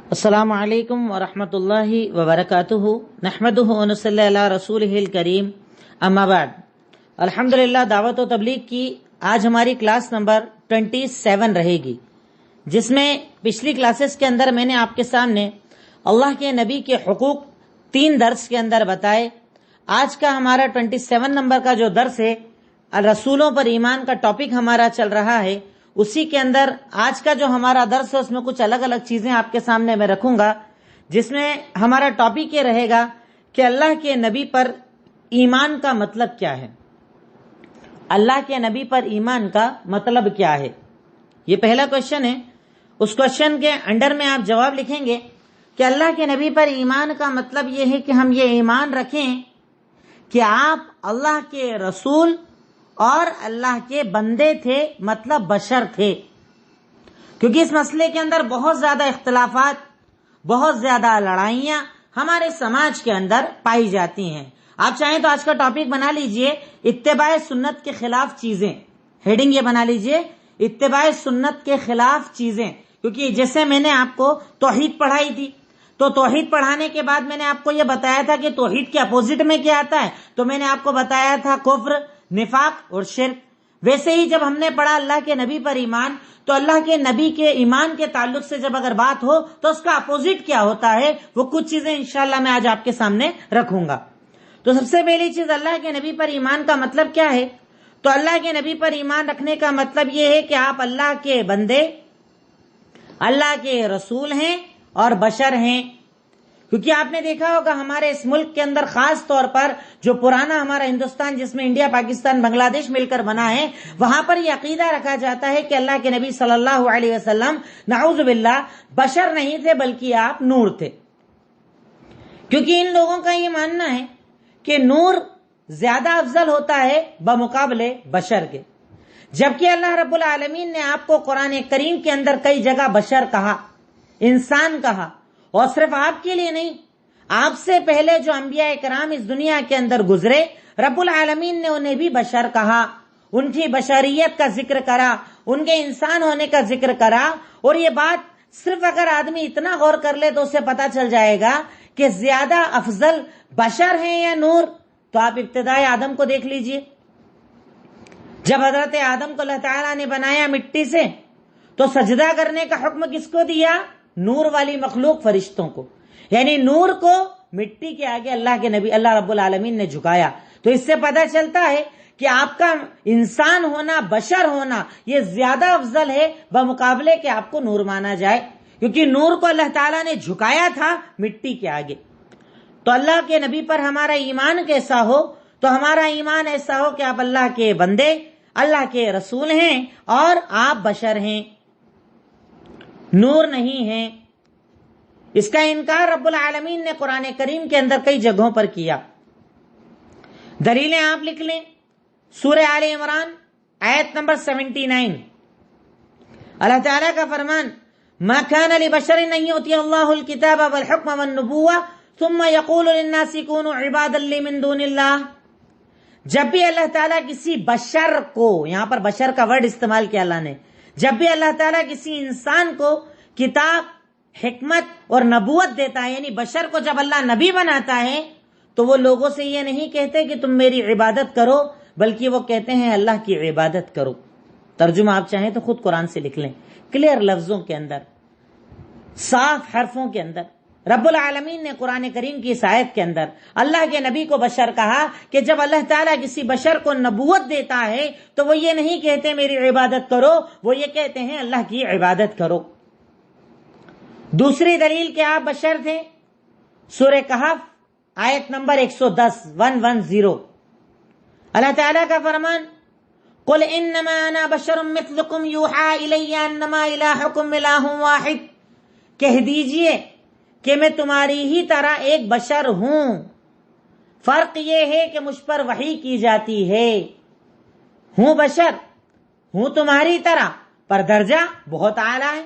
السلام علیکم ورحمۃ اللہ وبرکاتہ نحمدہ ونصلی علی رسولہ الکریم اما بعد الحمدللہ دعوت و تبلیغ کی آج ہماری کلاس نمبر 27 رہے گی، جس میں پچھلی کلاسز کے اندر میں نے آپ کے سامنے اللہ کے نبی کے حقوق 3 درس کے اندر بتائے۔ آج کا ہمارا 27 نمبر کا جو درس ہے، رسولوں پر ایمان کا ٹاپک ہمارا چل رہا ہے، اسی کے اندر آج کا جو ہمارا درس ہے اس میں کچھ الگ الگ چیزیں آپ کے سامنے میں رکھوں گا، جس میں ہمارا ٹاپک یہ رہے گا کہ اللہ کے نبی پر ایمان کا مطلب کیا ہے۔ اللہ کے نبی پر ایمان کا مطلب کیا ہے، یہ پہلا کوشچن ہے۔ اس کوشچن کے انڈر میں آپ جواب لکھیں گے کہ اللہ کے نبی پر ایمان کا مطلب یہ ہے کہ ہم یہ ایمان رکھیں کہ آپ اللہ کے رسول اور اللہ کے بندے تھے، مطلب بشر تھے، کیونکہ اس مسئلے کے اندر بہت زیادہ اختلافات، بہت زیادہ لڑائیاں ہمارے سماج کے اندر پائی جاتی ہیں۔ آپ چاہیں تو آج کا ٹاپک بنا لیجئے اتباع سنت کے خلاف چیزیں، ہیڈنگ یہ بنا لیجئے اتباع سنت کے خلاف چیزیں، کیونکہ جیسے میں نے آپ کو توحید پڑھائی تھی، تو توحید پڑھانے کے بعد میں نے آپ کو یہ بتایا تھا کہ توحید کے اپوزٹ میں کیا آتا ہے، تو میں نے آپ کو بتایا تھا کفر، نفاق اور شرک۔ ویسے ہی جب ہم نے پڑھا اللہ کے نبی پر ایمان، تو اللہ کے نبی کے ایمان کے تعلق سے جب اگر بات ہو تو اس کا اپوزٹ کیا ہوتا ہے، وہ کچھ چیزیں انشاءاللہ میں آج آپ کے سامنے رکھوں گا۔ تو سب سے پہلی چیز، اللہ کے نبی پر ایمان کا مطلب کیا ہے؟ تو اللہ کے نبی پر ایمان رکھنے کا مطلب یہ ہے کہ آپ اللہ کے بندے، اللہ کے رسول ہیں اور بشر ہیں۔ کیونکہ آپ نے دیکھا ہوگا ہمارے اس ملک کے اندر خاص طور پر جو پرانا ہمارا ہندوستان، جس میں انڈیا، پاکستان، بنگلہ دیش مل کر بنا ہے، وہاں پر یہ عقیدہ رکھا جاتا ہے کہ اللہ کے نبی صلی اللہ علیہ وسلم نعوذ باللہ بشر نہیں تھے بلکہ آپ نور تھے۔ کیونکہ ان لوگوں کا یہ ماننا ہے کہ نور زیادہ افضل ہوتا ہے بمقابلے بشر کے، جبکہ اللہ رب العالمین نے آپ کو قرآن کریم کے اندر کئی جگہ بشر کہا، انسان کہا، اور صرف آپ کے لیے نہیں، آپ سے پہلے جو انبیاء کرام اس دنیا کے اندر گزرے، رب العالمین نے انہیں بھی بشر کہا، ان کی بشریت کا ذکر کرا، ان کے انسان ہونے کا ذکر کرا۔ اور یہ بات صرف اگر آدمی اتنا غور کر لے تو اسے پتا چل جائے گا کہ زیادہ افضل بشر ہیں یا نور۔ تو آپ ابتدائے آدم کو دیکھ لیجئے، جب حضرت آدم کو اللہ تعالیٰ نے بنایا مٹی سے، تو سجدہ کرنے کا حکم کس کو دیا؟ نور والی مخلوق فرشتوں کو، یعنی نور کو مٹی کے آگے اللہ کے نبی اللہ رب العالمین نے جھکایا۔ تو اس سے پتہ چلتا ہے کہ آپ کا انسان ہونا، بشر ہونا، یہ زیادہ افضل ہے بمقابلے کہ آپ کو نور مانا جائے، کیونکہ نور کو اللہ تعالیٰ نے جھکایا تھا مٹی کے آگے۔ تو اللہ کے نبی پر ہمارا ایمان کیسا ہو؟ تو ہمارا ایمان ایسا ہو کہ آپ اللہ کے بندے، اللہ کے رسول ہیں اور آپ بشر ہیں، نور نہیں ہیں۔ اس کا انکار رب العالمین نے قرآن کریم کے اندر کئی جگہوں پر کیا۔ دلیلیں آپ لکھ لیں، سورہ آل عمران آیت نمبر 79، اللہ تعالیٰ کا فرمان، ما كان لبشر ان يؤتي الله الكتاب والحكم والنبوة ثم يقول للناس كونوا عبادا لي من دون الله۔ جب بھی اللہ تعالیٰ کسی بشر کو، یہاں پر بشر کا ورڈ استعمال کیا اللہ نے، جب بھی اللہ تعالیٰ کسی انسان کو کتاب، حکمت اور نبوت دیتا ہے، یعنی بشر کو جب اللہ نبی بناتا ہے، تو وہ لوگوں سے یہ نہیں کہتے کہ تم میری عبادت کرو، بلکہ وہ کہتے ہیں اللہ کی عبادت کرو۔ ترجمہ آپ چاہیں تو خود قرآن سے لکھ لیں، کلیئر لفظوں کے اندر، صاف حرفوں کے اندر رب العالمین نے قرآن کریم کی اس آیت کے اندر اللہ کے نبی کو بشر کہا کہ جب اللہ تعالیٰ کسی بشر کو نبوت دیتا ہے تو وہ یہ نہیں کہتے میری عبادت کرو، وہ یہ کہتے ہیں اللہ کی عبادت کرو۔ دوسری دلیل کہ آپ بشر تھے، سورہ کہف آیت نمبر 110 اللہ تعالیٰ کا فرمان، قل انما انا بشر مثلکم یوحی الی انما الہکم الہ واحد، کہہ دیجئے کہ میں تمہاری ہی طرح ایک بشر ہوں، فرق یہ ہے کہ مجھ پر وحی کی جاتی ہے۔ ہوں بشر، ہوں تمہاری طرح، پر درجہ بہت اعلیٰ ہے،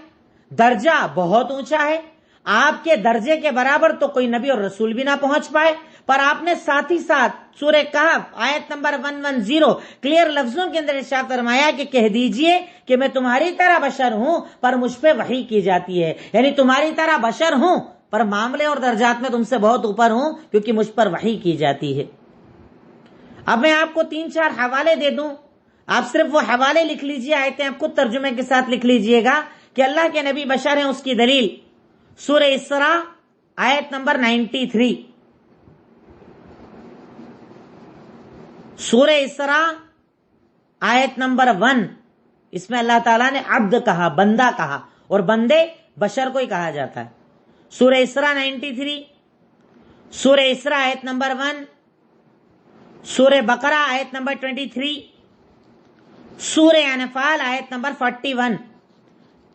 درجہ بہت اونچا ہے۔ آپ کے درجے کے برابر تو کوئی نبی اور رسول بھی نہ پہنچ پائے، پر آپ نے ساتھ ہی ساتھ سورہ کہف آیت نمبر 110 کلیئر لفظوں کے اندر ارشاد فرمایا کہ کہہ دیجئے کہ میں تمہاری طرح بشر ہوں پر مجھ پہ وحی کی جاتی ہے، یعنی تمہاری طرح بشر ہوں پر معاملے اور درجات میں تم سے بہت اوپر ہوں کیونکہ مجھ پر وحی کی جاتی ہے۔ اب میں آپ کو 3-4 حوالے دے دوں، آپ صرف وہ حوالے لکھ لیجئے، آیتیں آپ خود ترجمے کے ساتھ لکھ لیجئے گا کہ اللہ کے نبی بشر ہیں، اس کی دلیل سورہ اسراء آیت نمبر 93، سورہ اسراء آیت نمبر 1، اس میں اللہ تعالیٰ نے عبد کہا، بندہ کہا، اور بندے بشر کو ہی کہا جاتا ہے۔ سورہ اسراء 93، سورہ اسراء آیت نمبر 1، سورہ بقرہ آیت نمبر 23، سورہ انفال آیت نمبر 41،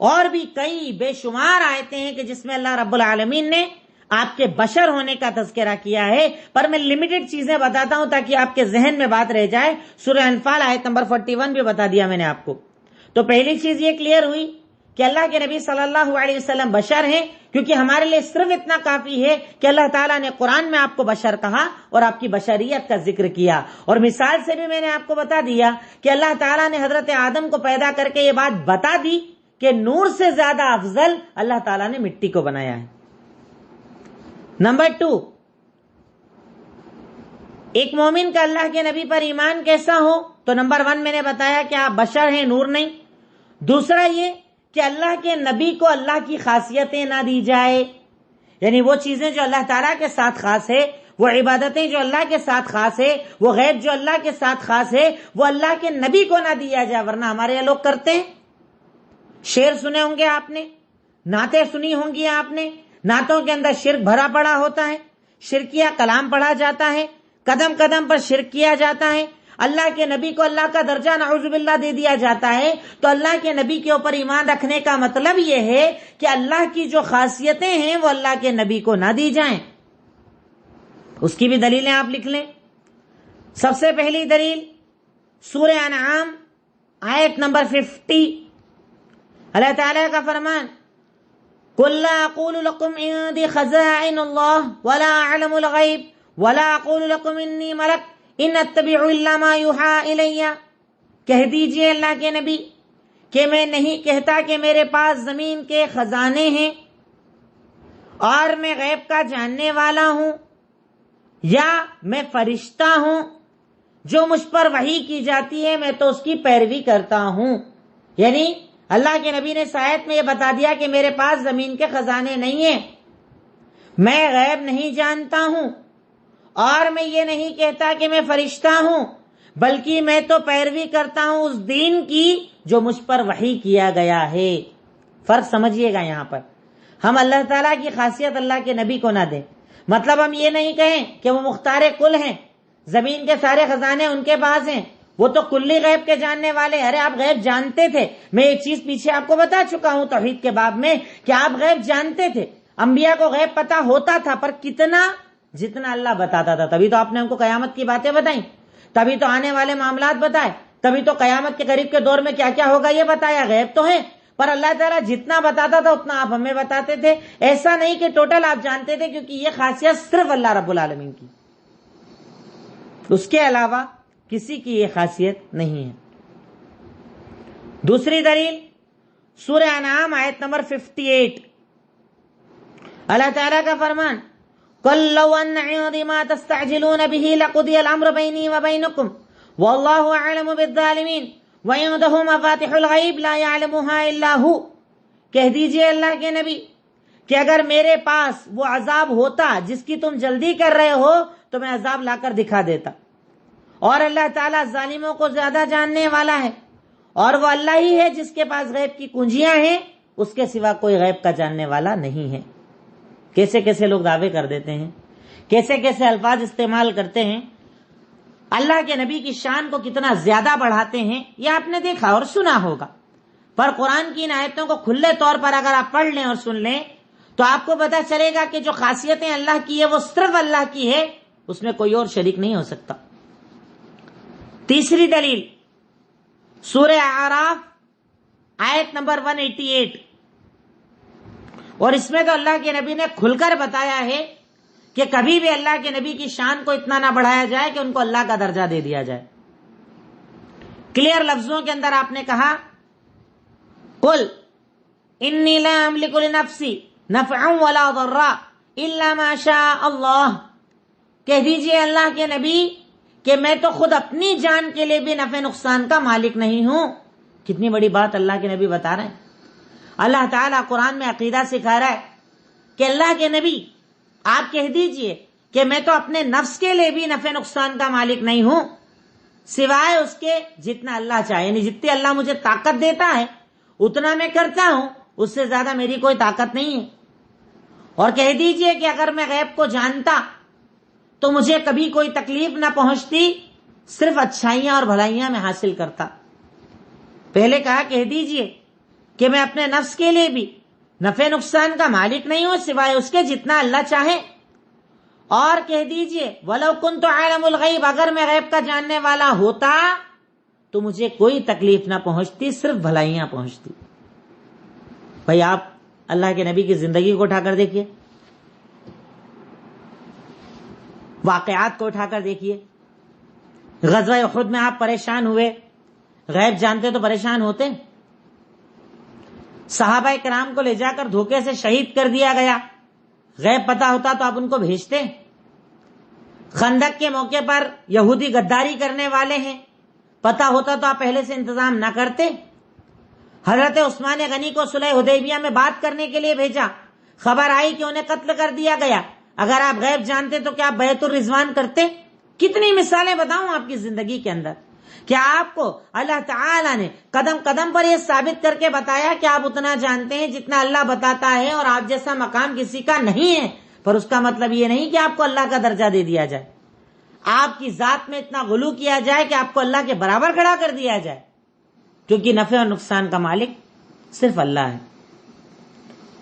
اور بھی کئی بے شمار آیتیں ہیں کہ جس میں اللہ رب العالمین نے آپ کے بشر ہونے کا تذکرہ کیا ہے، پر میں لمیٹڈ چیزیں بتاتا ہوں تاکہ آپ کے ذہن میں بات رہ جائے۔ سورہ انفال آیت نمبر 41 بھی بتا دیا میں نے آپ کو۔ تو پہلی چیز یہ کلیئر ہوئی کہ اللہ کے نبی صلی اللہ علیہ وسلم بشر ہیں، کیونکہ ہمارے لیے صرف اتنا کافی ہے کہ اللہ تعالیٰ نے قرآن میں آپ کو بشر کہا اور آپ کی بشریت کا ذکر کیا، اور مثال سے بھی میں نے آپ کو بتا دیا کہ اللہ تعالیٰ نے حضرت آدم کو پیدا کر کے یہ بات بتا دی کہ نور سے زیادہ افضل اللہ تعالیٰ نے مٹی کو بنایا ہے۔ نمبر 2، ایک مومن کا اللہ کے نبی پر ایمان کیسا ہو؟ تو نمبر 1 میں نے بتایا کہ آپ بشر ہیں، نور نہیں۔ دوسرا یہ کہ اللہ کے نبی کو اللہ کی خاصیتیں نہ دی جائے، یعنی وہ چیزیں جو اللہ تعالیٰ کے ساتھ خاص ہے، وہ عبادتیں جو اللہ کے ساتھ خاص ہے، وہ غیب جو اللہ کے ساتھ خاص ہے، وہ اللہ کے نبی کو نہ دیا جائے، ورنہ ہمارے یہاں لوگ کرتے ہیں۔ شعر سنے ہوں گے آپ نے، نعتیں سنی ہوں گی آپ نے، نعتوں کے اندر شرک بھرا پڑا ہوتا ہے، شرکیہ کلام پڑھا جاتا ہے، قدم قدم پر شرک کیا جاتا ہے، اللہ کے نبی کو اللہ کا درجہ نعوذ باللہ دے دیا جاتا ہے۔ تو اللہ کے نبی کے اوپر ایمان رکھنے کا مطلب یہ ہے کہ اللہ کی جو خاصیتیں ہیں وہ اللہ کے نبی کو نہ دی جائیں۔ اس کی بھی دلیلیں آپ لکھ لیں۔ سب سے پہلی دلیل سورہ انعام آیت نمبر 50، اللہ تعالیٰ کا فرمان، قُلْ لَا أَقُولُ لَكُمْ عِنْدِي خَزَائِنُ اللَّهِ وَلَا أَعْلَمُ الْغَيْبَ وَلَا أَقُولُ لَكُمْ إِنِّي مَلَكٌ إِنْ أَتَّبِعُ إِلَّا مَا يُوحَىٰ إِلَيَّ۔ کہہ دیجئے اللہ کے نبی کہ میں نہیں کہتا کہ میرے پاس زمین کے خزانے ہیں اور میں غیب کا جاننے والا ہوں، یا میں فرشتہ ہوں، جو مجھ پر وحی کی جاتی ہے میں تو اس کی پیروی کرتا ہوں۔ یعنی اللہ کے نبی نے اس آیت میں یہ بتا دیا کہ میرے پاس زمین کے خزانے نہیں ہیں، میں غیب نہیں جانتا ہوں، اور میں یہ نہیں کہتا کہ میں فرشتہ ہوں، بلکہ میں تو پیروی کرتا ہوں اس دین کی جو مجھ پر وحی کیا گیا ہے۔ فرق سمجھیے گا، یہاں پر ہم اللہ تعالیٰ کی خاصیت اللہ کے نبی کو نہ دیں، مطلب ہم یہ نہیں کہیں کہ وہ مختار کل ہیں، زمین کے سارے خزانے ان کے پاس ہیں، وہ تو کلی غیب کے جاننے والے۔ ارے آپ غیب جانتے تھے، میں ایک چیز پیچھے آپ کو بتا چکا ہوں توحید کے باب میں کہ آپ غیب جانتے تھے، انبیاء کو غیب پتا ہوتا تھا، پر کتنا؟ جتنا اللہ بتاتا تھا۔ تبھی تو آپ نے ہم کو قیامت کی باتیں بتائیں، تبھی تو آنے والے معاملات بتائے، تبھی تو قیامت کے قریب کے دور میں کیا کیا ہوگا یہ بتایا۔ غیب تو ہے، پر اللہ تعالیٰ جتنا بتاتا تھا اتنا آپ ہمیں بتاتے تھے۔ ایسا نہیں کہ ٹوٹل آپ جانتے تھے، کیونکہ یہ خاصیت صرف اللہ رب العالمین کی، اس کے علاوہ کسی کی یہ خاصیت نہیں ہے۔ دوسری دلیل سورہ انعام آیت نمبر 58، اللہ تعالیٰ کا فرمان، قُلْ لَوْ أَنَّ عِنْدِي مَا تَسْتَعْجِلُونَ بِهِ لَقُضِيَ الْأَمْرُ بَيْنِي وَبَيْنَكُمْ وَاللَّهُ أَعْلَمُ بِالظَّالِمِينَ وَعِنْدَهُ مَفَاتِحُ الْغَيْبِ لَا يَعْلَمُهَا إِلَّا هُوَ۔ کہہ دیجئے اللہ کے نبی کہ اگر میرے پاس وہ عذاب ہوتا جس کی تم جلدی کر رہے ہو تو میں عذاب لا کر دکھا دیتا، اور اللہ تعالیٰ ظالموں کو زیادہ جاننے والا ہے، اور وہ اللہ ہی ہے جس کے پاس غیب کی کنجیاں ہیں، اس کے سوا کوئی غیب کا جاننے والا نہیں ہے۔ کیسے کیسے لوگ دعوے کر دیتے ہیں، کیسے کیسے الفاظ استعمال کرتے ہیں، اللہ کے نبی کی شان کو کتنا زیادہ بڑھاتے ہیں، یہ آپ نے دیکھا اور سنا ہوگا۔ پر قرآن کی ان آیتوں کو کھلے طور پر اگر آپ پڑھ لیں اور سن لیں تو آپ کو پتہ چلے گا کہ جو خاصیتیں اللہ کی ہے وہ صرف اللہ کی ہے، اس میں کوئی اور شریک نہیں ہو سکتا۔ تیسری دلیل سورہ اعراف آیت نمبر 188، اور اس میں تو اللہ کے نبی نے کھل کر بتایا ہے کہ کبھی بھی اللہ کے نبی کی شان کو اتنا نہ بڑھایا جائے کہ ان کو اللہ کا درجہ دے دیا جائے. کلیئر لفظوں کے اندر آپ نے کہا قل انی لا املک لنفسی نفعا ولا ضرا الا ما شاء اللہ. کہہ دیجئے اللہ کے نبی کہ میں تو خود اپنی جان کے لیے بھی نفع نقصان کا مالک نہیں ہوں. کتنی بڑی بات اللہ کے نبی بتا رہے ہیں. اللہ تعالیٰ قرآن میں عقیدہ سکھا رہا ہے کہ اللہ کے نبی آپ کہہ دیجئے کہ میں تو اپنے نفس کے لیے بھی نفع نقصان کا مالک نہیں ہوں سوائے اس کے جتنا اللہ چاہے. یعنی جتنی اللہ مجھے طاقت دیتا ہے اتنا میں کرتا ہوں, اس سے زیادہ میری کوئی طاقت نہیں ہے. اور کہہ دیجئے کہ اگر میں غیب کو جانتا تو مجھے کبھی کوئی تکلیف نہ پہنچتی, صرف اچھائیاں اور بھلائیاں میں حاصل کرتا. پہلے کہا کہہ دیجئے کہ میں اپنے نفس کے لیے بھی نفع نقصان کا مالک نہیں ہوں سوائے اس کے جتنا اللہ چاہے. اور کہہ دیجئے وَلَوْ كُنْتُ عَالِمُ الْغَيْبِ, اگر میں غیب کا جاننے والا ہوتا تو مجھے کوئی تکلیف نہ پہنچتی, صرف بھلائیاں پہنچتی. بھائی آپ اللہ کے نبی کی زندگی کو اٹھا کر دیکھیے, واقعات کو اٹھا کر دیکھیے. غزوہ احد میں آپ پریشان ہوئے, غیب جانتے تو پریشان ہوتے. صحابہ کرام کو لے جا کر دھوکے سے شہید کر دیا گیا, غیب پتا ہوتا تو آپ ان کو بھیجتے. خندق کے موقع پر یہودی غداری کرنے والے ہیں, پتا ہوتا تو آپ پہلے سے انتظام نہ کرتے. حضرت عثمان غنی کو صلح حدیبیہ میں بات کرنے کے لیے بھیجا, خبر آئی کہ انہیں قتل کر دیا گیا. اگر آپ غیب جانتے تو کیا بیعت الرضوان کرتے؟ کتنی مثالیں بتاؤں آپ کی زندگی کے اندر. کیا آپ کو اللہ تعالیٰ نے قدم قدم پر یہ ثابت کر کے بتایا کہ آپ اتنا جانتے ہیں جتنا اللہ بتاتا ہے, اور آپ جیسا مقام کسی کا نہیں ہے. پر اس کا مطلب یہ نہیں کہ آپ کو اللہ کا درجہ دے دیا جائے, آپ کی ذات میں اتنا غلو کیا جائے کہ آپ کو اللہ کے برابر کھڑا کر دیا جائے, کیونکہ نفع اور نقصان کا مالک صرف اللہ ہے,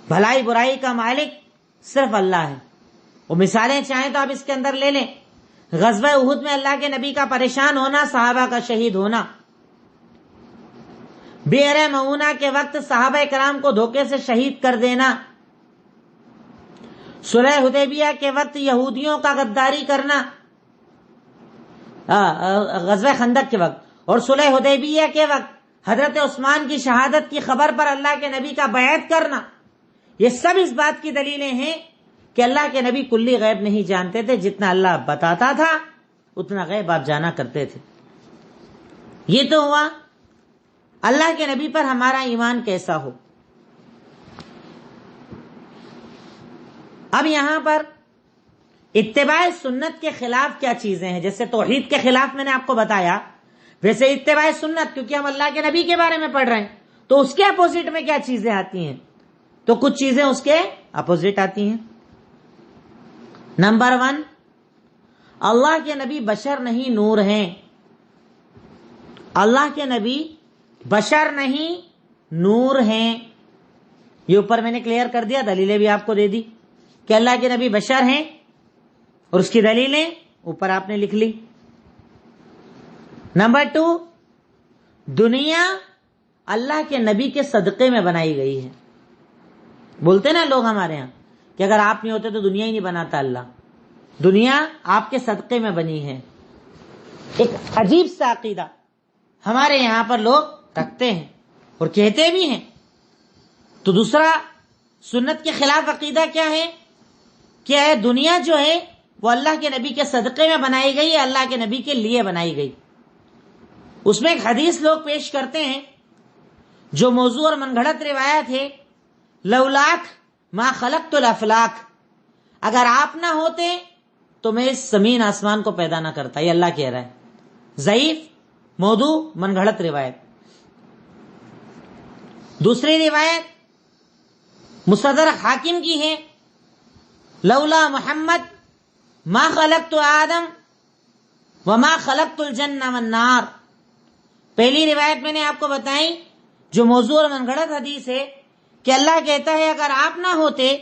بھلائی برائی کا مالک صرف اللہ ہے. وہ مثالیں چاہیں تو آپ اس کے اندر لے لیں. غزوہ احد میں اللہ کے نبی کا پریشان ہونا, صحابہ کا شہید ہونا, بئر معونہ کے وقت صحابہ کرام کو دھوکے سے شہید کر دینا, صلح حدیبیہ کے وقت یہودیوں کا غداری کرنا, غزوہ خندق کے وقت اور صلح حدیبیہ کے وقت حضرت عثمان کی شہادت کی خبر پر اللہ کے نبی کا بیعت کرنا, یہ سب اس بات کی دلیلیں ہیں کہ اللہ کے نبی کلی غیب نہیں جانتے تھے, جتنا اللہ بتاتا تھا اتنا غیب آپ جانا کرتے تھے. یہ تو ہوا اللہ کے نبی پر ہمارا ایمان کیسا ہو. اب یہاں پر اتباع سنت کے خلاف کیا چیزیں ہیں. جیسے توحید کے خلاف میں نے آپ کو بتایا, ویسے اتباع سنت, کیونکہ ہم اللہ کے نبی کے بارے میں پڑھ رہے ہیں تو اس کے اپوزٹ میں کیا چیزیں آتی ہیں, تو کچھ چیزیں اس کے اپوزٹ آتی ہیں. نمبر 1, اللہ کے نبی بشر نہیں نور ہیں. اللہ کے نبی بشر نہیں نور ہیں. یہ اوپر میں نے کلیئر کر دیا, دلیلیں بھی آپ کو دے دی کہ اللہ کے نبی بشر ہیں, اور اس کی دلیلیں اوپر آپ نے لکھ لی. نمبر 2, دنیا اللہ کے نبی کے صدقے میں بنائی گئی ہے. بولتے نا لوگ ہمارے ہاں کہ اگر آپ نہیں ہوتے تو دنیا ہی نہیں بناتا اللہ. دنیا آپ کے صدقے میں بنی ہے. ایک عجیب سا عقیدہ ہمارے یہاں پر لوگ رکھتے ہیں اور کہتے بھی ہیں. تو دوسرا سنت کے خلاف عقیدہ کیا ہے کہ دنیا جو ہے وہ اللہ کے نبی کے صدقے میں بنائی گئی ہے, اللہ کے نبی کے لیے بنائی گئی. اس میں ایک حدیث لوگ پیش کرتے ہیں جو موضوع اور من گھڑت روایت ہے, لولاک ما خلقت الافلاک, اگر آپ نہ ہوتے تو میں اس زمین آسمان کو پیدا نہ کرتا. یہ اللہ کہہ رہا ہے. ضعیف, موضوع, من گھڑت روایت. دوسری روایت مستدرک حاکم کی ہے, لولا محمد ما خلقت آدم وما خلقت الجنہ والنار. پہلی روایت میں نے آپ کو بتائی جو موضوع اور من گھڑت حدیث ہے کہ اللہ کہتا ہے اگر آپ نہ ہوتے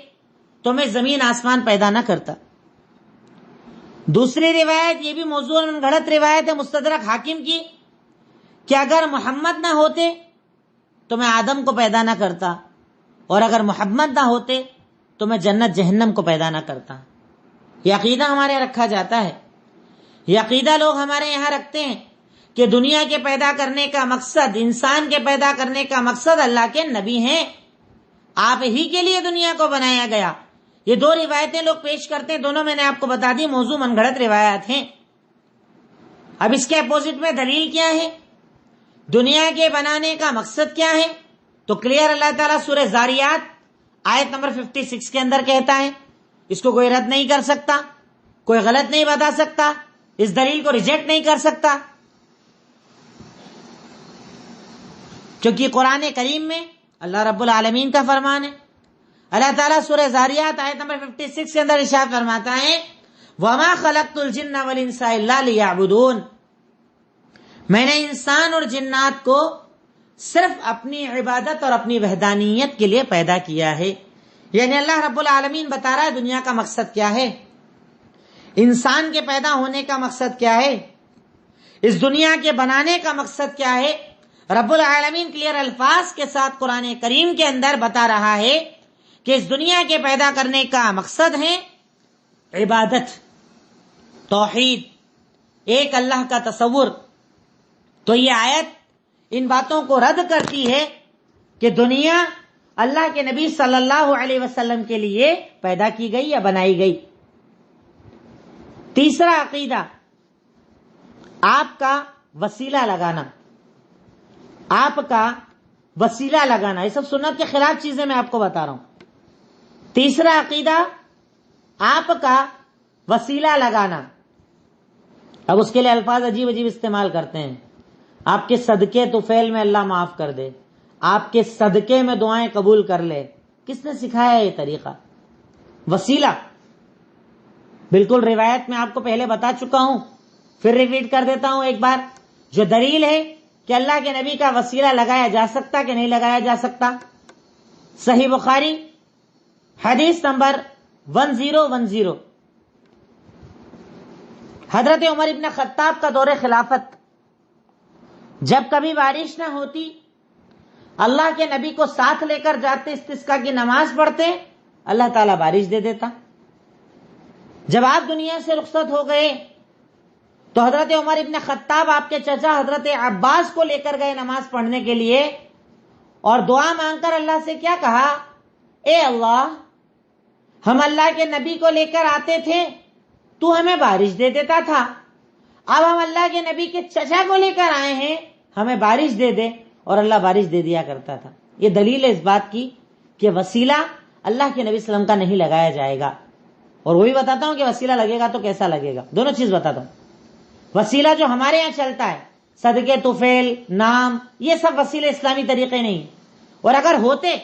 تو میں زمین آسمان پیدا نہ کرتا. دوسری روایت یہ بھی موضوع اور من گھڑت روایت ہے مستدرک حاکم کی کہ اگر محمد نہ ہوتے تو میں آدم کو پیدا نہ کرتا, اور اگر محمد نہ ہوتے تو میں جنت جہنم کو پیدا نہ کرتا. یہ عقیدہ ہمارے یہاں رکھا جاتا ہے. یہ عقیدہ لوگ ہمارے یہاں رکھتے ہیں کہ دنیا کے پیدا کرنے کا مقصد، انسان کے پیدا کرنے کا مقصد اللہ کے نبی ہیں، آپ ہی کے لیے دنیا کو بنایا گیا. یہ دو روایتیں لوگ پیش کرتے ہیں، دونوں میں نے آپ کو بتا دی موضوع من گھڑت روایات ہیں. اب اس کے اپوزٹ میں دلیل کیا ہے، دنیا کے بنانے کا مقصد کیا ہے؟ تو کلیئر اللہ تعالیٰ سورہ زاریات آیت نمبر 56 کے اندر کہتا ہے. اس کو کوئی رد نہیں کر سکتا، کوئی غلط نہیں بتا سکتا، اس دلیل کو ریجیکٹ نہیں کر سکتا، کیونکہ قرآن کریم میں اللہ رب العالمین کا فرمان ہے. اللہ تعالیٰ سورہ زاریات آیت نمبر 56 کے اندر ارشاد فرماتا ہے وَمَا خَلَقْتُ الْجِنَّ وَالْإِنسَ إِلَّا لِيَعْبُدُونَ، میں نے انسان اور جنات کو صرف اپنی عبادت اور اپنی وحدانیت کے لیے پیدا کیا ہے. یعنی اللہ رب العالمین بتا رہا ہے دنیا کا مقصد کیا ہے، انسان کے پیدا ہونے کا مقصد کیا ہے، اس دنیا کے بنانے کا مقصد کیا ہے. رب العالمین کلیئر الفاظ کے ساتھ قرآن کریم کے اندر بتا رہا ہے کہ اس دنیا کے پیدا کرنے کا مقصد ہے عبادت، توحید، ایک اللہ کا تصور. تو یہ آیت ان باتوں کو رد کرتی ہے کہ دنیا اللہ کے نبی صلی اللہ علیہ وسلم کے لیے پیدا کی گئی یا بنائی گئی. تیسرا عقیدہ، آپ کا وسیلہ لگانا، آپ کا وسیلہ لگانا، یہ سب سنت کے خلاف چیزیں میں آپ کو بتا رہا ہوں. تیسرا عقیدہ، آپ کا وسیلہ لگانا. اب اس کے لیے الفاظ عجیب عجیب استعمال کرتے ہیں. آپ کے صدقے طفیل میں اللہ معاف کر دے، آپ کے صدقے میں دعائیں قبول کر لے. کس نے سکھایا یہ طریقہ؟ وسیلہ بالکل روایت میں آپ کو پہلے بتا چکا ہوں، پھر ریپیٹ کر دیتا ہوں ایک بار. جو دلیل ہے کہ اللہ کے نبی کا وسیلہ لگایا جا سکتا کہ نہیں لگایا جا سکتا، صحیح بخاری حدیث نمبر 1010، حضرت عمر ابن خطاب کا دور خلافت، جب کبھی بارش نہ ہوتی اللہ کے نبی کو ساتھ لے کر جاتے، استسقاء کی نماز پڑھتے، اللہ تعالیٰ بارش دے دیتا. جب آپ دنیا سے رخصت ہو گئے تو حضرت عمر ابن خطاب آپ کے چچا حضرت عباس کو لے کر گئے نماز پڑھنے کے لیے، اور دعا مانگ کر اللہ سے کیا کہا، اے اللہ، ہم اللہ کے نبی کو لے کر آتے تھے تو ہمیں بارش دے دیتا تھا، اب ہم اللہ کے نبی کے چچا کو لے کر آئے ہیں، ہمیں بارش دے دے. اور اللہ بارش دے دیا کرتا تھا. یہ دلیل ہے اس بات کی کہ وسیلہ اللہ کے نبی صلی اللہ علیہ وسلم کا نہیں لگایا جائے گا. اور وہی بتاتا ہوں کہ وسیلہ لگے گا تو کیسا لگے گا، دونوں چیز بتاتا ہوں. وسیلہ جو ہمارے یہاں چلتا ہے، صدقے طفیل، نام، یہ سب وسیلے اسلامی طریقے نہیں. اور اگر ہوتے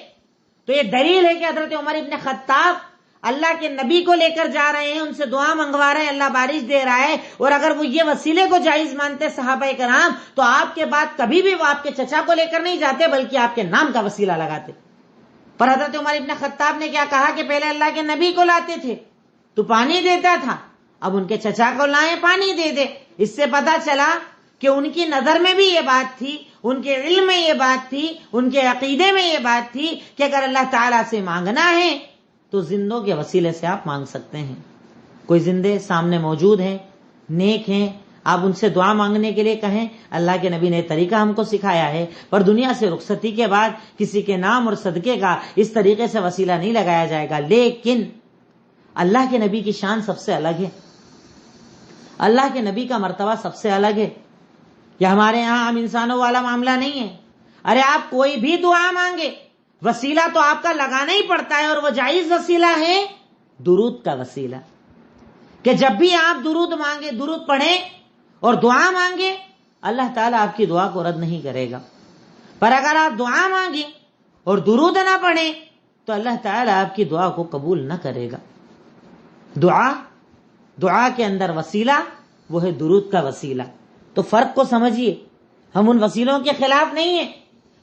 تو یہ دلیل ہے کہ حضرت عمر ابن خطاب اللہ کے نبی کو لے کر جا رہے ہیں، ان سے دعا منگوا رہے ہیں، اللہ بارش دے رہا ہے. اور اگر وہ یہ وسیلے کو جائز مانتے صحابہ کرام، تو آپ کے بعد کبھی بھی وہ آپ کے چچا کو لے کر نہیں جاتے بلکہ آپ کے نام کا وسیلہ لگاتے. پر حضرت عمر ابن خطاب نے کیا کہا کہ پہلے اللہ کے نبی کو لاتے تھے تو پانی دیتا تھا، اب ان کے چچا کو لائیں پانی دے دے. اس سے پتا چلا کہ ان کی نظر میں بھی یہ بات تھی، ان کے علم میں یہ بات تھی، ان کے عقیدے میں یہ بات تھی کہ اگر اللہ تعالیٰ سے مانگنا ہے تو زندوں کے وسیلے سے آپ مانگ سکتے ہیں. کوئی زندے سامنے موجود ہیں، نیک ہیں، آپ ان سے دعا مانگنے کے لیے کہیں. اللہ کے نبی نے طریقہ ہم کو سکھایا ہے، پر دنیا سے رخصتی کے بعد کسی کے نام اور صدقے کا اس طریقے سے وسیلہ نہیں لگایا جائے گا. لیکن اللہ کے نبی کی شان سب سے الگ ہے، اللہ کے نبی کا مرتبہ سب سے الگ ہے. یہ ہمارے یہاں ہم انسانوں والا معاملہ نہیں ہے. ارے آپ کوئی بھی دعا مانگے، وسیلہ تو آپ کا لگانا ہی پڑتا ہے، اور وہ جائز وسیلہ ہے درود کا وسیلہ، کہ جب بھی آپ درود مانگے، درود پڑھیں اور دعا مانگے، اللہ تعالیٰ آپ کی دعا کو رد نہیں کرے گا. پر اگر آپ دعا مانگیں اور درود نہ پڑھیں تو اللہ تعالیٰ آپ کی دعا کو قبول نہ کرے گا. دعا کے اندر وسیلہ وہ ہے درود کا وسیلہ. تو فرق کو سمجھیے، ہم ان وسیلوں کے خلاف نہیں ہیں،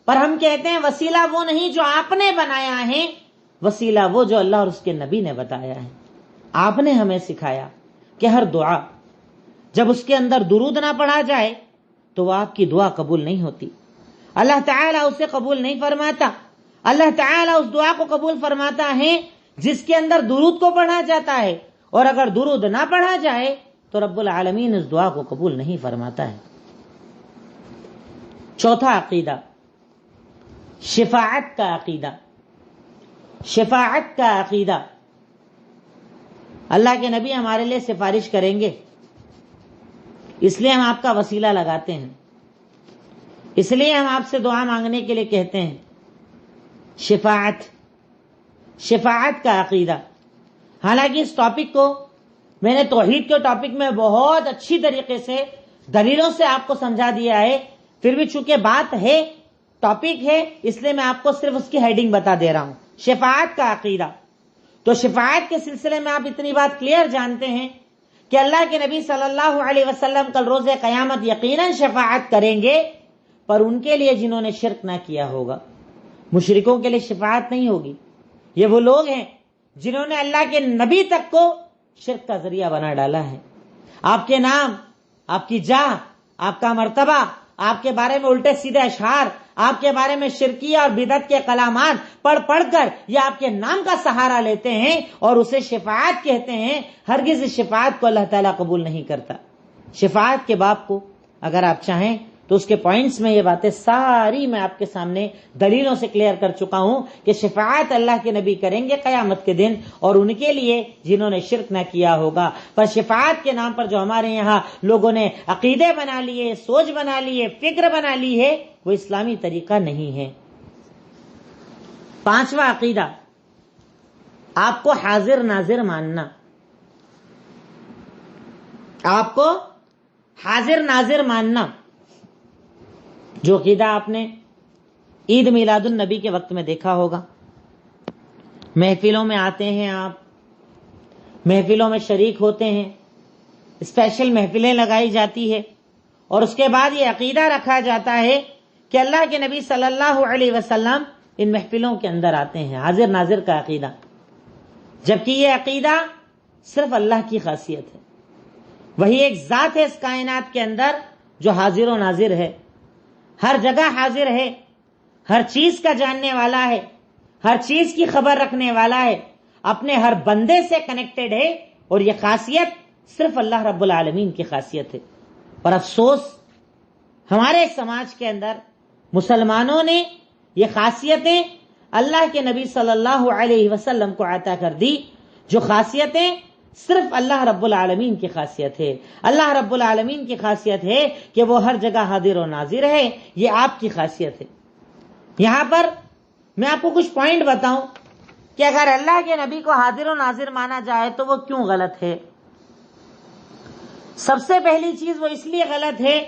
پر ہم کہتے ہیں وسیلہ وہ نہیں جو آپ نے بنایا ہے، وسیلہ وہ جو اللہ اور اس کے نبی نے بتایا ہے. آپ نے ہمیں سکھایا کہ ہر دعا جب اس کے اندر درود نہ پڑھا جائے تو وہ آپ کی دعا قبول نہیں ہوتی، اللہ تعالیٰ اسے قبول نہیں فرماتا. اللہ تعالیٰ اس دعا کو قبول فرماتا ہے جس کے اندر درود کو پڑھا جاتا ہے اور اگر درود نہ پڑھا جائے تو رب العالمین اس دعا کو قبول نہیں فرماتا ہے۔ چوتھا عقیدہ، شفاعت کا عقیدہ۔ شفاعت کا عقیدہ، اللہ کے نبی ہمارے لیے سفارش کریں گے، اس لیے ہم آپ کا وسیلہ لگاتے ہیں، اس لیے ہم آپ سے دعا مانگنے کے لیے کہتے ہیں۔ شفاعت کا عقیدہ۔ حالانکہ اس ٹاپک کو میں نے توحید کے ٹاپک میں بہت اچھی طریقے سے دلیلوں سے آپ کو سمجھا دیا ہے، پھر بھی چونکہ بات ہے، ٹاپک ہے، اس لیے میں آپ کو صرف اس کی ہیڈنگ بتا دے رہا ہوں، شفاعت کا عقیدہ۔ تو شفاعت کے سلسلے میں آپ اتنی بات کلیئر جانتے ہیں کہ اللہ کے نبی صلی اللہ علیہ وسلم کل روز قیامت یقیناً شفاعت کریں گے، پر ان کے لیے جنہوں نے شرک نہ کیا ہوگا۔ مشرکوں کے لیے شفاعت نہیں ہوگی۔ یہ وہ لوگ ہیں جنہوں نے اللہ کے نبی تک کو شرک کا ذریعہ بنا ڈالا ہے۔ آپ کے نام، آپ کی جاہ، آپ کا مرتبہ، آپ کے بارے میں الٹے سیدھے اشعار، آپ کے بارے میں شرکیہ اور بدعت کے کلامات پڑھ پڑھ کر یہ آپ کے نام کا سہارا لیتے ہیں اور اسے شفاعت کہتے ہیں۔ ہرگز اس شفاعت کو اللہ تعالیٰ قبول نہیں کرتا۔ شفاعت کے باب کو اگر آپ چاہیں تو اس کے پوائنٹس میں یہ باتیں ساری میں آپ کے سامنے دلیلوں سے کلیئر کر چکا ہوں کہ شفاعت اللہ کے نبی کریں گے قیامت کے دن، اور ان کے لیے جنہوں نے شرک نہ کیا ہوگا۔ پر شفاعت کے نام پر جو ہمارے یہاں لوگوں نے عقیدے بنا لیے، سوچ بنا لیے، فکر بنا لی ہے، وہ اسلامی طریقہ نہیں ہے۔ پانچواں عقیدہ، آپ کو حاضر ناظر ماننا۔ آپ کو حاضر ناظر ماننا، جو عقیدہ آپ نے عید میلاد النبی کے وقت میں دیکھا ہوگا۔ محفلوں میں آتے ہیں، آپ محفلوں میں شریک ہوتے ہیں، اسپیشل محفلیں لگائی جاتی ہے، اور اس کے بعد یہ عقیدہ رکھا جاتا ہے کہ اللہ کے نبی صلی اللہ علیہ وسلم ان محفلوں کے اندر آتے ہیں، حاضر ناظر کا عقیدہ۔ جبکہ یہ عقیدہ صرف اللہ کی خاصیت ہے۔ وہی ایک ذات ہے اس کائنات کے اندر جو حاضر و ناظر ہے، ہر جگہ حاضر ہے، ہر چیز کا جاننے والا ہے، ہر چیز کی خبر رکھنے والا ہے، اپنے ہر بندے سے کنیکٹڈ ہے، اور یہ خاصیت صرف اللہ رب العالمین کی خاصیت ہے۔ اور افسوس ہمارے سماج کے اندر مسلمانوں نے یہ خاصیتیں اللہ کے نبی صلی اللہ علیہ وسلم کو عطا کر دی، جو خاصیتیں صرف اللہ رب العالمین کی خاصیت ہے۔ اللہ رب العالمین کی خاصیت ہے کہ وہ ہر جگہ حاضر و ناظر ہے، یہ آپ کی خاصیت ہے۔ یہاں پر میں آپ کو کچھ پوائنٹ بتاؤں کہ اگر اللہ کے نبی کو حاضر و ناظر مانا جائے تو وہ کیوں غلط ہے۔ سب سے پہلی چیز وہ اس لیے غلط ہے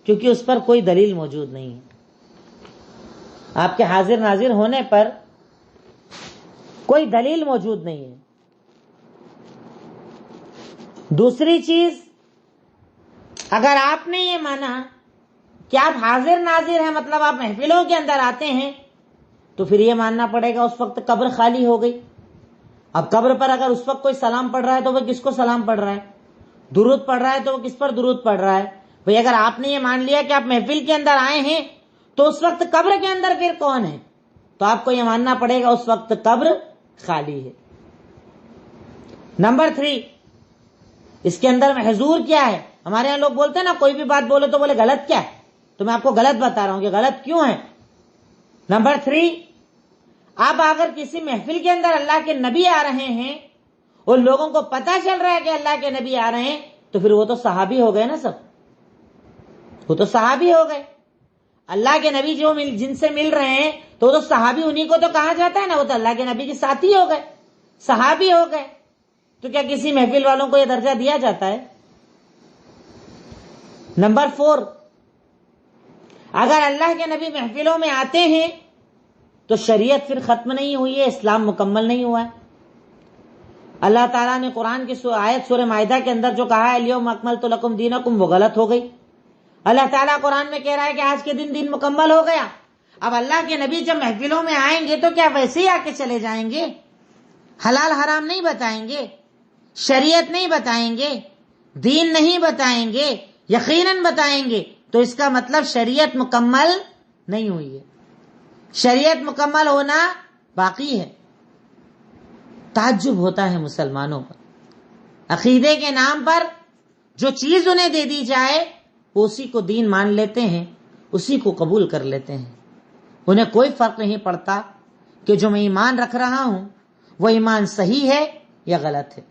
کیونکہ اس پر کوئی دلیل موجود نہیں ہے۔ آپ کے حاضر ناظر ہونے پر کوئی دلیل موجود نہیں ہے۔ دوسری چیز، اگر آپ نے یہ مانا کہ آپ حاضر ناظر ہیں، مطلب آپ محفلوں کے اندر آتے ہیں، تو پھر یہ ماننا پڑے گا اس وقت قبر خالی ہو گئی۔ اب قبر پر اگر اس وقت کوئی سلام پڑھ رہا ہے تو وہ کس کو سلام پڑھ رہا ہے؟ درود پڑھ رہا ہے تو وہ کس پر درود پڑھ رہا ہے؟ بھئی اگر آپ نے یہ مان لیا کہ آپ محفل کے اندر آئے ہیں تو اس وقت قبر کے اندر پھر کون ہے؟ تو آپ کو یہ ماننا پڑے گا اس وقت قبر خالی ہے۔ نمبر 3، اس کے اندر محظور کیا ہے؟ ہمارے یہاں لوگ بولتے ہیں نا، کوئی بھی بات بولے تو بولے غلط کیا ہے، تو میں آپ کو غلط بتا رہا ہوں کہ غلط کیوں ہے۔ نمبر 3، آپ اگر کسی محفل کے اندر اللہ کے نبی آ رہے ہیں اور لوگوں کو پتا چل رہا ہے کہ اللہ کے نبی آ رہے ہیں، تو پھر وہ تو صحابی ہو گئے نا، سب وہ تو صحابی ہو گئے۔ اللہ کے نبی جو جن سے مل رہے ہیں تو وہ تو صحابی، انہی کو تو کہا جاتا ہے نا، وہ تو اللہ کے نبی کے ساتھی ہو گئے، صحابی ہو گئے۔ تو کیا کسی محفل والوں کو یہ درجہ دیا جاتا ہے؟ نمبر 4، اگر اللہ کے نبی محفلوں میں آتے ہیں تو شریعت پھر ختم نہیں ہوئی ہے، اسلام مکمل نہیں ہوا ہے۔ اللہ تعالیٰ نے قرآن کی آیت سورہ مائدہ کے اندر جو کہا ہے الیوم اکملت لکم دینکم، وہ غلط ہو گئی۔ اللہ تعالیٰ قرآن میں کہہ رہا ہے کہ آج کے دن مکمل ہو گیا۔ اب اللہ کے نبی جب محفلوں میں آئیں گے تو کیا ویسے ہی آ کے چلے جائیں گے؟ حلال حرام نہیں بتائیں گے، شریعت نہیں بتائیں گے، دین نہیں بتائیں گے، یقیناً بتائیں گے۔ تو اس کا مطلب شریعت مکمل نہیں ہوئی ہے، شریعت مکمل ہونا باقی ہے۔ تعجب ہوتا ہے مسلمانوں پر عقیدے کے نام پر جو چیز انہیں دے دی جائے وہ اسی کو دین مان لیتے ہیں، اسی کو قبول کر لیتے ہیں. انہیں کوئی فرق نہیں پڑتا کہ جو میں ایمان رکھ رہا ہوں وہ ایمان صحیح ہے یا غلط ہے.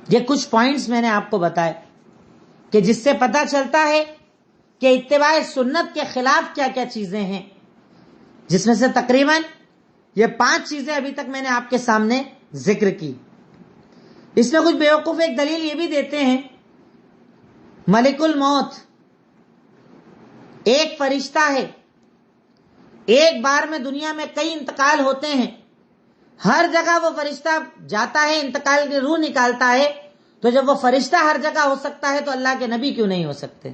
یہ کچھ پوائنٹس میں نے آپ کو بتائے کہ جس سے پتہ چلتا ہے کہ اتباع سنت کے خلاف کیا کیا چیزیں ہیں، جس میں سے تقریباً یہ 5 چیزیں ابھی تک میں نے آپ کے سامنے ذکر کی. اس میں کچھ بیوقوف ایک دلیل یہ بھی دیتے ہیں، ملک الموت ایک فرشتہ ہے، ایک بار میں دنیا میں کئی انتقال ہوتے ہیں، ہر جگہ وہ فرشتہ جاتا ہے، انتقال کی روح نکالتا ہے. تو جب وہ فرشتہ ہر جگہ ہو سکتا ہے تو اللہ کے نبی کیوں نہیں ہو سکتے؟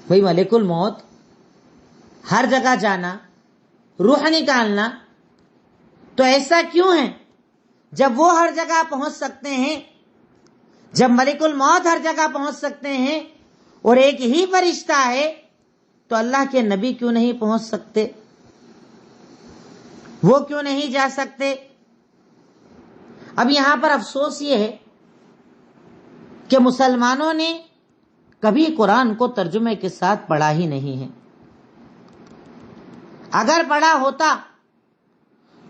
بھئی ملک الموت ہر جگہ جانا، روح نکالنا، تو ایسا کیوں ہے؟ جب وہ ہر جگہ پہنچ سکتے ہیں، جب ملک الموت ہر جگہ پہنچ سکتے ہیں اور ایک ہی فرشتہ ہے، تو اللہ کے نبی کیوں نہیں پہنچ سکتے؟ وہ کیوں نہیں جا سکتے؟ اب یہاں پر افسوس یہ ہے کہ مسلمانوں نے کبھی قرآن کو ترجمے کے ساتھ پڑھا ہی نہیں ہے. اگر پڑھا ہوتا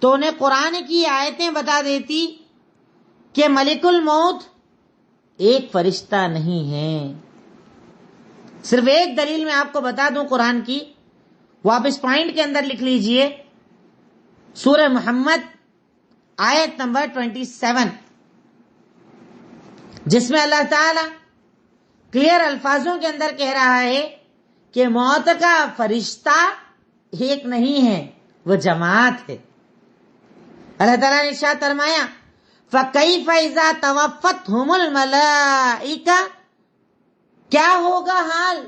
تو انہیں قرآن کی آیتیں بتا دیتی کہ ملک الموت ایک فرشتہ نہیں ہے. صرف ایک دلیل میں آپ کو بتا دوں قرآن کی، وہ آپ اس پوائنٹ کے اندر لکھ لیجئے، سورہ محمد آیت نمبر 27، جس میں اللہ تعالی کلیئر الفاظوں کے اندر کہہ رہا ہے کہ موت کا فرشتہ ایک نہیں ہے، وہ جماعت ہے. اللہ تعالیٰ نے ارشاد فرمایا فَكَيْفَ إِذَا تَوَفَّتْهُمُ الْمَلَائِكَةُ، کیا ہوگا حال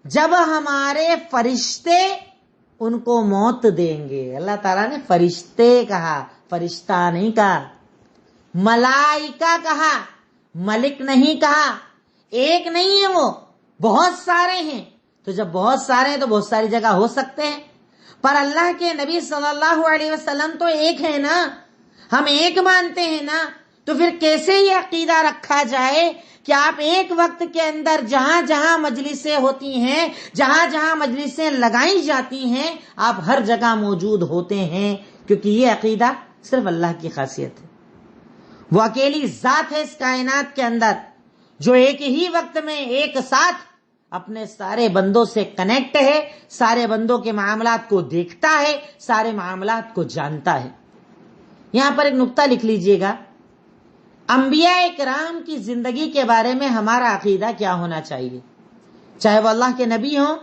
جب ہمارے فرشتے ان کو موت دیں گے. اللہ تعالیٰ نے فرشتے کہا، فرشتہ نہیں کہا، ملائکہ کہا، ملک نہیں کہا. ایک نہیں ہے، وہ بہت سارے ہیں. تو جب بہت سارے ہیں تو بہت ساری جگہ ہو سکتے ہیں، پر اللہ کے نبی صلی اللہ علیہ وسلم تو ایک ہے نا، ہم ایک مانتے ہیں نا. تو پھر کیسے یہ عقیدہ رکھا جائے کہ آپ ایک وقت کے اندر جہاں جہاں مجلسیں ہوتی ہیں، جہاں جہاں مجلسیں لگائی جاتی ہیں، آپ ہر جگہ موجود ہوتے ہیں؟ کیونکہ یہ عقیدہ صرف اللہ کی خاصیت ہے. وہ اکیلی ذات ہے اس کائنات کے اندر جو ایک ہی وقت میں ایک ساتھ اپنے سارے بندوں سے کنیکٹ ہے، سارے بندوں کے معاملات کو دیکھتا ہے، سارے معاملات کو جانتا ہے. یہاں پر ایک نقطہ لکھ لیجئے گا، انبیاء کرام کی زندگی کے بارے میں ہمارا عقیدہ کیا ہونا چاہیے، چاہے وہ اللہ کے نبی ہوں،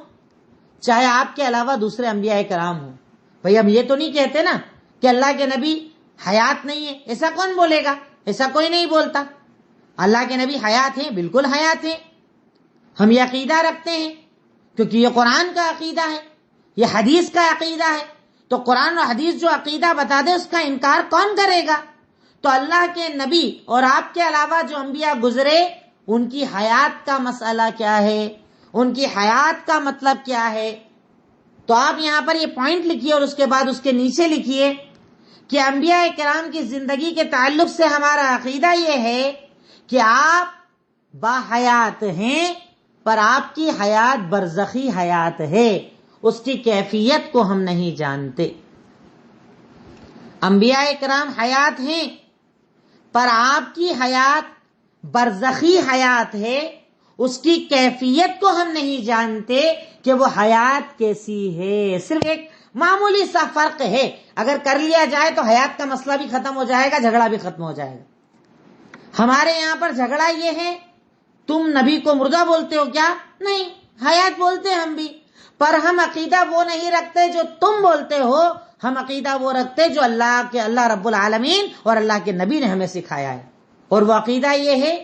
چاہے آپ کے علاوہ دوسرے انبیاء کرام ہوں. بھئی ہم یہ تو نہیں کہتے نا کہ اللہ کے نبی حیات نہیں ہے، ایسا کون بولے گا؟ ایسا کوئی نہیں بولتا. اللہ کے نبی حیات ہیں، بالکل حیات ہیں. ہم یہ عقیدہ رکھتے ہیں کیونکہ یہ قرآن کا عقیدہ ہے، یہ حدیث کا عقیدہ ہے. تو قرآن و حدیث جو عقیدہ بتا دے اس کا انکار کون کرے گا؟ تو اللہ کے نبی اور آپ کے علاوہ جو انبیاء گزرے ان کی حیات کا مسئلہ کیا ہے، ان کی حیات کا مطلب کیا ہے؟ تو آپ یہاں پر یہ پوائنٹ لکھیے اور اس کے بعد اس کے نیچے لکھیے کہ انبیاء کرام کی زندگی کے تعلق سے ہمارا عقیدہ یہ ہے کہ آپ باحیات ہیں، پر آپ کی حیات برزخی حیات ہے، اس کی کیفیت کو ہم نہیں جانتے. انبیاء کرام حیات ہیں پر آپ کی حیات برزخی حیات ہے، اس کی کیفیت کو ہم نہیں جانتے کہ وہ حیات کیسی ہے. صرف ایک معمولی سا فرق ہے، اگر کر لیا جائے تو حیات کا مسئلہ بھی ختم ہو جائے گا، جھگڑا بھی ختم ہو جائے گا. ہمارے یہاں پر جھگڑا یہ ہے تم نبی کو مردہ بولتے ہو کیا؟ نہیں، حیات بولتے ہم بھی، پر ہم عقیدہ وہ نہیں رکھتے جو تم بولتے ہو. ہم عقیدہ وہ رکھتے جو اللہ رب العالمین اور اللہ کے نبی نے ہمیں سکھایا ہے. اور وہ عقیدہ یہ ہے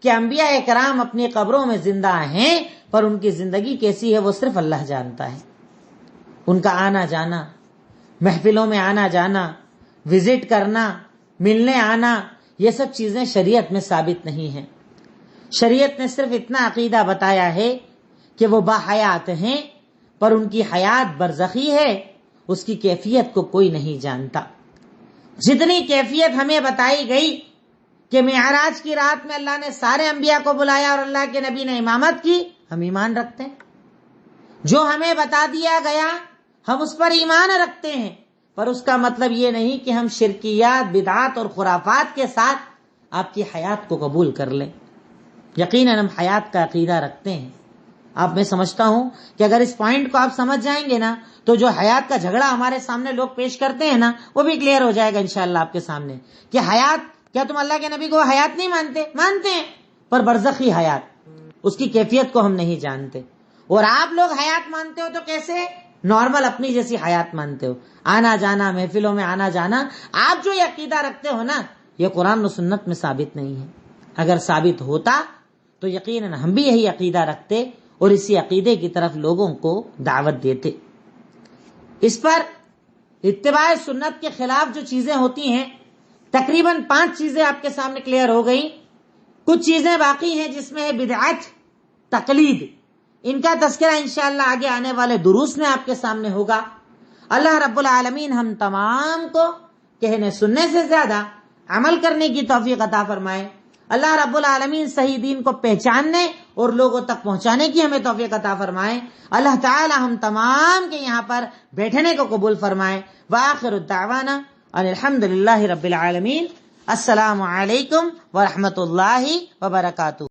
کہ انبیاء کرام اپنی قبروں میں زندہ ہیں، پر ان کی زندگی کیسی ہے وہ صرف اللہ جانتا ہے. ان کا آنا جانا، محفلوں میں آنا جانا، وزٹ کرنا، ملنے آنا، یہ سب چیزیں شریعت میں ثابت نہیں ہیں. شریعت نے صرف اتنا عقیدہ بتایا ہے کہ وہ باحیات ہیں، پر ان کی حیات برزخی ہے، اس کی کیفیت کو کوئی نہیں جانتا. جتنی کیفیت ہمیں بتائی گئی کہ معراج کی رات میں اللہ نے سارے انبیاء کو بلایا اور اللہ کے نبی نے امامت کی، ہم ایمان رکھتے ہیں۔ جو ہمیں بتا دیا گیا ہم اس پر ایمان رکھتے ہیں، پر اس کا مطلب یہ نہیں کہ ہم شرکیات، بدعات اور خرافات کے ساتھ آپ کی حیات کو قبول کر لیں۔ یقیناً ہم حیات کا عقیدہ رکھتے ہیں۔ اب میں سمجھتا ہوں کہ اگر اس پوائنٹ کو آپ سمجھ جائیں گے نا تو جو حیات کا جھگڑا ہمارے سامنے لوگ پیش کرتے ہیں نا وہ بھی کلیئر ہو جائے گا انشاءاللہ آپ کے سامنے کہ حیات، کیا تم اللہ کے نبی کو حیات نہیں مانتے؟ مانتے ہیں، پر برزخی حیات، اس کی کیفیت کو ہم نہیں جانتے۔ اور آپ لوگ حیات مانتے ہو تو کیسے؟ نارمل اپنی جیسی حیات مانتے ہو، آنا جانا، محفلوں میں آنا جانا۔ آپ جو یہ عقیدہ رکھتے ہو نا یہ قرآن و سنت میں ثابت نہیں ہے۔ اگر ثابت ہوتا تو یقیناً ہم بھی یہی عقیدہ رکھتے اور اسی عقیدے کی طرف لوگوں کو دعوت دیتے۔ اس پر اتباع سنت کے خلاف جو چیزیں ہوتی ہیں، تقریباً 5 چیزیں آپ کے سامنے کلیئر ہو گئیں۔ کچھ چیزیں باقی ہیں جس میں ہے بدعت، تقلید، ان کا تذکرہ انشاءاللہ آگے آنے والے دروس میں آپ کے سامنے ہوگا۔ اللہ رب العالمین ہم تمام کو کہنے سننے سے زیادہ عمل کرنے کی توفیق عطا فرمائے۔ اللہ رب العالمین صحیح دین کو پہچاننے اور لوگوں تک پہنچانے کی ہمیں توفیق عطا فرمائے۔ اللہ تعالی ہم تمام کے یہاں پر بیٹھنے کو قبول فرمائے۔ وآخر الدعوانا ان الحمدللہ رب العالمین۔ السلام علیکم ورحمۃ اللہ وبرکاتہ۔